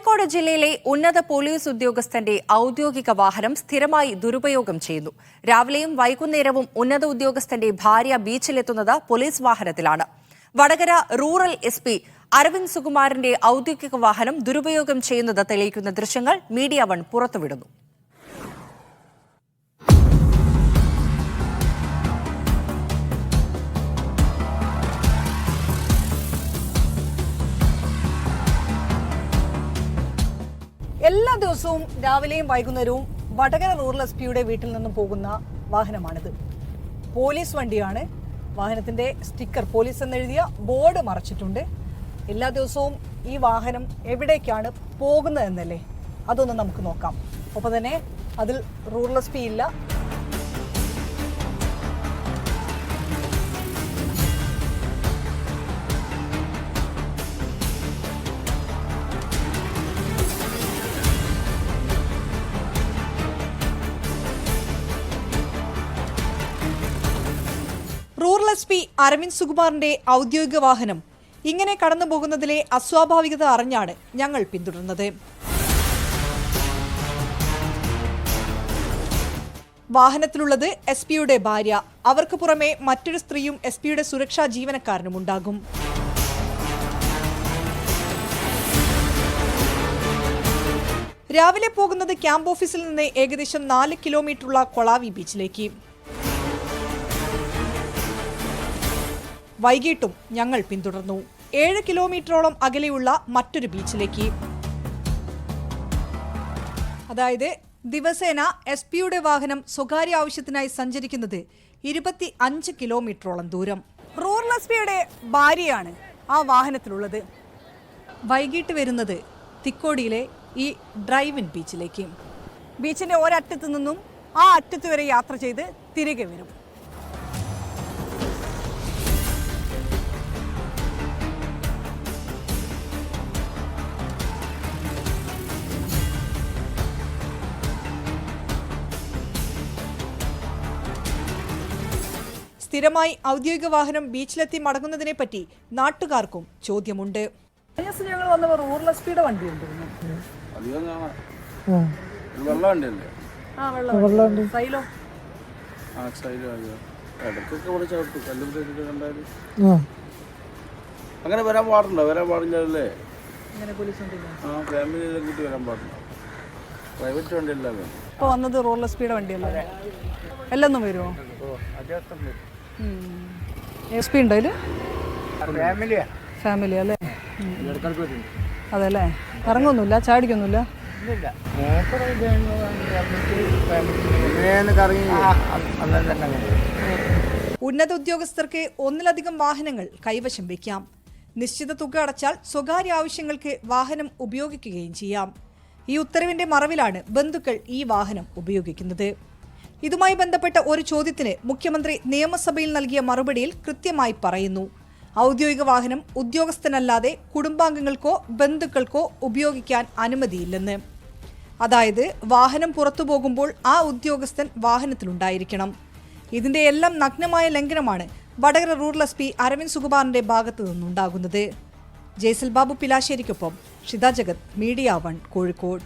കോഴിക്കോട് ജില്ലയിലെ ഉന്നത പോലീസ് ഉദ്യോഗസ്ഥന്റെ ഔദ്യോഗിക വാഹനം സ്ഥിരമായി ദുരുപയോഗം ചെയ്യുന്നു. രാവിലെയും വൈകുന്നേരവും ഉന്നത ഉദ്യോഗസ്ഥന്റെ ഭാര്യ ബീച്ചിലെത്തുന്നത് പോലീസ് വാഹനത്തിലാണ്. വടകര റൂറൽ SP അരവിന്ദ് സുകുമാരന്റെ ഔദ്യോഗിക വാഹനം ദുരുപയോഗം ചെയ്യുന്നത് തെളിയിക്കുന്ന ദൃശ്യങ്ങൾ മീഡിയ 1 പുറത്തുവിടുന്നു. എല്ലാ ദിവസവും രാവിലെയും വൈകുന്നേരവും വടകര റൂറൽ SP വീട്ടിൽ നിന്നും പോകുന്ന വാഹനമാണിത്. പോലീസ് വണ്ടിയാണ്. വാഹനത്തിന്റെ സ്റ്റിക്കർ പോലീസ് എന്നെഴുതിയ ബോർഡ് മറച്ചിട്ടുണ്ട്. എല്ലാ ദിവസവും ഈ വാഹനം എവിടേക്കാണ് പോകുന്നതെന്നല്ലേ, അതൊന്ന് നമുക്ക് നോക്കാം. ഒപ്പം തന്നെ അതിൽ റൂറൽ SP ഇല്ല. റൂറൽ SP അരവിന്ദ് സുകുമാറിന്റെ ഔദ്യോഗിക വാഹനം ഇങ്ങനെ കടന്നു പോകുന്നതിലെ അസ്വാഭാവികത അറിഞ്ഞാണ് ഞങ്ങൾ പിന്തുടർന്നത്. വാഹനത്തിലുള്ളത് SP ഭാര്യ. അവർക്ക് പുറമെ മറ്റൊരു സ്ത്രീയും SP സുരക്ഷാ ജീവനക്കാരനുമുണ്ടാകും. രാവിലെ പോകുന്നത് ക്യാമ്പ് ഓഫീസിൽ നിന്ന് ഏകദേശം 4 കിലോമീറ്ററുള്ള കൊളാവി ബീച്ചിലേക്ക്. വൈകിട്ടും ഞങ്ങൾ പിന്തുടർന്നു. 7 കിലോമീറ്ററോളം അകലെയുള്ള മറ്റൊരു ബീച്ചിലേക്ക്. അതായത് ദിവസേന SP വാഹനം സ്വകാര്യ ആവശ്യത്തിനായി സഞ്ചരിക്കുന്നത് 25 കിലോമീറ്ററോളം ദൂരം. റൂറൽ SP ഭാര്യയാണ് ആ വാഹനത്തിലുള്ളത്. വൈകിട്ട് വരുന്നത് തിക്കോടിയിലെ ഈ ഡ്രൈവ് ഇൻ ബീച്ചിലേക്ക്. ബീച്ചിന്റെ ഒരറ്റത്തു നിന്നും ആ അറ്റത്ത് വരെ യാത്ര ചെയ്ത് തിരികെ വരും. സ്ഥിരമായി ഔദ്യോഗിക വാഹനം ബീച്ചിലെത്തി മടങ്ങുന്നതിനെ പറ്റി നാട്ടുകാർക്കും ചോദ്യമുണ്ട്. ഞങ്ങൾ വന്നപ്പോൾ റൂറൽ SP വണ്ടി അങ്ങനെ വരാൻ പാടുണ്ടോ? വരാൻ പാടില്ലല്ലേ? ഫാമിലിയിലേക്ക് വരാൻ പാടില്ല. പ്രൈവറ്റ് വണ്ടിയല്ലേ ഇപ്പൊ വന്നത്? Rural SP വണ്ടിയല്ലേ? എല്ലാം വരുമോ? SP ഉണ്ടോ ഇതില്? ഫാമിലി അല്ലേ? അതല്ലേ? ഇറങ്ങൊന്നുമില്ല, ചാടിക്കൊന്നുമില്ല. ഉന്നത ഉദ്യോഗസ്ഥർക്ക് ഒന്നിലധികം വാഹനങ്ങൾ കൈവശം വയ്ക്കാം. നിശ്ചിത തുക അടച്ചാൽ സ്വകാര്യ ആവശ്യങ്ങൾക്ക് വാഹനം ഉപയോഗിക്കുകയും ചെയ്യാം. ഈ ഉത്തരവിന്റെ മറവിലാണ് ബന്ധുക്കൾ ഈ വാഹനം ഉപയോഗിക്കുന്നത്. ഇതുമായി ബന്ധപ്പെട്ട ഒരു ചോദ്യത്തിന് മുഖ്യമന്ത്രി നിയമസഭയിൽ നൽകിയ മറുപടിയിൽ കൃത്യമായി പറയുന്നു, ഔദ്യോഗിക വാഹനം ഉദ്യോഗസ്ഥനല്ലാതെ കുടുംബാംഗങ്ങൾക്കോ ബന്ധുക്കൾക്കോ ഉപയോഗിക്കാൻ അനുമതിയില്ലെന്ന്. അതായത് വാഹനം പുറത്തു പോകുമ്പോൾ ആ ഉദ്യോഗസ്ഥൻ വാഹനത്തിലുണ്ടായിരിക്കണം. ഇതിന്റെ എല്ലാം നഗ്നമായ ലംഘനമാണ് വടകര റൂറൽ SP അരവിന്ദ് സുകുമാറിന്റെ ഭാഗത്തു നിന്നുണ്ടാകുന്നത്. ജയ്സൽ ബാബു പിലാശ്ശേരിക്കൊപ്പം ഷിത ജഗത്, മീഡിയ 1 കോഴിക്കോട്.